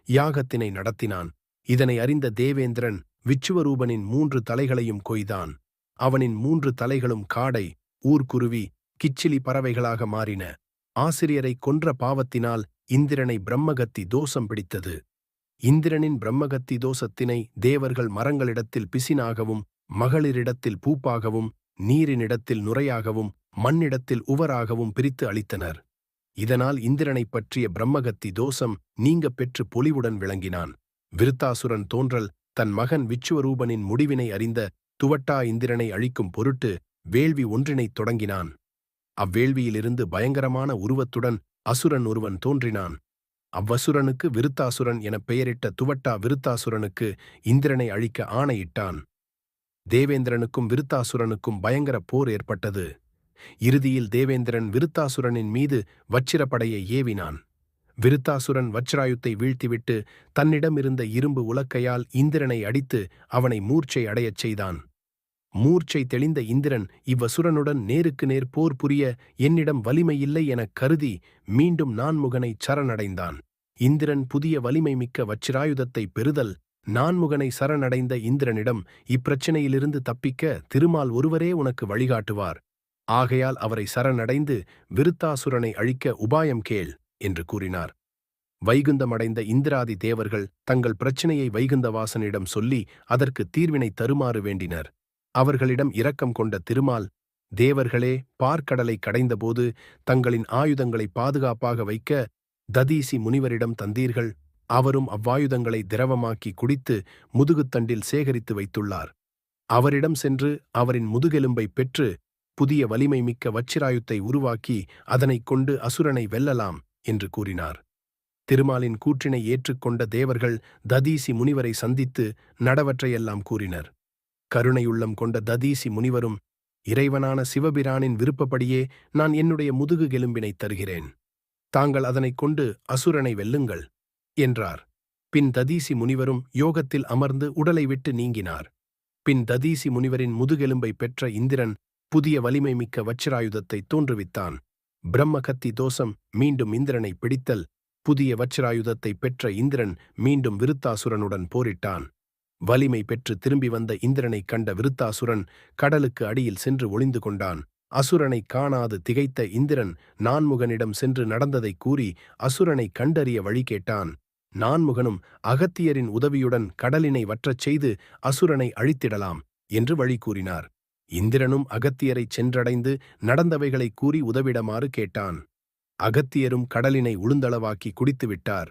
யாகத்தினை நடத்தினான். இதனை அறிந்த தேவேந்திரன் விச்சுவரூபனின் 3 தலைகளையும் கொய்தான். அவனின் 3 தலைகளும் காடை, ஊர்க்குருவி, கிச்சிலி பறவைகளாக மாறின. ஆசிரியரை கொன்ற பாவத்தினால் இந்திரனை பிரம்மகத்தி தோஷம் பிடித்தது. இந்திரனின் பிரம்மகத்தி தோஷத்தினை தேவர்கள் மரங்களிடத்தில் பிசினாகவும், மகளிரிடத்தில் பூப்பாகவும், நீரினிடத்தில் நுரையாகவும், மண்ணிடத்தில் உவராகவும் பிரித்து அளித்தனர். இதனால் இந்திரனைப் பற்றிய பிரம்மகத்தி தோஷம் நீங்க பெற்று பொலிவுடன் விளங்கினான். விருத்தாசுரன் தோன்றல் தன் மகன் விச்சுவரூபனின் முடிவினை அறிந்த துவட்டா இந்திரனை அழிக்கும் பொருட்டு வேள்வி ஒன்றினைத் தொடங்கினான். அவ்வேள்வியிலிருந்து பயங்கரமான உருவத்துடன் அசுரன் ஒருவன் தோன்றினான். அவ்வசுரனுக்கு விருத்தாசுரன் எனப் பெயரிட்ட துவட்டா விருத்தாசுரனுக்கு இந்திரனை அழிக்க ஆணையிட்டான். தேவேந்திரனுக்கும் விருத்தாசுரனுக்கும் பயங்கர போர் ஏற்பட்டது. இறுதியில் தேவேந்திரன் விருத்தாசுரனின் மீது வச்சிரப்படையை ஏவினான். விருத்தாசுரன் வச்சிராயுத்தை வீழ்த்திவிட்டு தன்னிடமிருந்த இரும்பு உலக்கையால் இந்திரனை அடித்து அவனை மூர்ச்சை அடையச் செய்தான். மூர்ச்சை தெளிந்த இந்திரன் இவ்வசுரனுடன் நேருக்கு நேர் போர் புரிய என்னிடம் வலிமையில்லை எனக் கருதி மீண்டும் நான்முகனை சரணடைந்தான். இந்திரன் புதிய வலிமை மிக்க வச்சிராயுதத்தை பெறுதல் நான்முகனை சரணடைந்த இந்திரனிடம், இப்பிரச்சனையிலிருந்து தப்பிக்க திருமால் ஒருவரே உனக்கு வழிகாட்டுவார். ஆகையால் அவரை சரணடைந்து விருத்தாசுரனை அழிக்க உபாயம் கேள் என்று கூறினார். வைகுந்தமடைந்த இந்திராதி தேவர்கள் தங்கள் பிரச்சினையை வைகுந்தவாசனிடம் சொல்லி அதற்கு தீர்வினை தருமாறு வேண்டினர். அவர்களிடம் இரக்கம் கொண்ட திருமால், தேவர்களே, பார்க்கடலை கடைந்தபோது தங்களின் ஆயுதங்களை பாதுகாப்பாக வைக்க ததீசி முனிவரிடம் தந்தீர்கள். அவரும் அவ்வாயுதங்களை திரவமாக்கி குடித்து முதுகுத்தண்டில் சேகரித்து வைத்துள்ளார். அவரிடம் சென்று அவரின் முதுகெலும்பை பெற்று புதிய வலிமை மிக்க வச்சிராயுத்தை உருவாக்கி அதனைக் கொண்டு அசுரனை வெல்லலாம் என்று கூறினார். திருமாலின் கூற்றினை ஏற்றுக்கொண்ட தேவர்கள் ததீசி முனிவரை சந்தித்து நடவற்றையெல்லாம் கூறினர். கருணையுள்ளம் கொண்ட ததீசி முனிவரும், இறைவனான சிவபிரானின் விருப்பப்படியே நான் என்னுடைய முதுகு எலும்பினை தருகிறேன். தாங்கள் அதனைக் கொண்டு அசுரனை வெல்லுங்கள் என்றார். பின் ததீசி முனிவரும் யோகத்தில் அமர்ந்து உடலை விட்டு நீங்கினார். பின் ததீசி முனிவரின் முதுகெலும்பை பெற்ற இந்திரன் புதிய வலிமை மிக்க வச்சிராயுதத்தை தோன்றுவித்தான். பிரம்மகத்தி தோஷம் மீண்டும் இந்திரனை பிடித்தல். புதிய வச்சிராயுதத்தை பெற்ற இந்திரன் மீண்டும் விருத்தாசுரனுடன் போரிட்டான். வலிமை பெற்று திரும்பி வந்த இந்திரனைக் கண்ட விருத்தாசுரன் கடலுக்கு அடியில் சென்று ஒளிந்து கொண்டான். அசுரனை காணாது திகைத்த இந்திரன் நான்முகனிடம் சென்று நடந்ததை கூறி அசுரனை கண்டறிய வழி கேட்டான். நான்முகனும் அகத்தியரின் உதவியுடன் கடலினை வற்றச் செய்து அசுரனை அழித்திடலாம் என்று வழி கூறினார். இந்திரனும் அகத்தியரைச் சென்றடைந்து நடந்தவைகளை கூறி உதவிடுமாறு கேட்டான். அகத்தியரும் கடலினை உளுந்தளவாக்கி குடித்துவிட்டார்.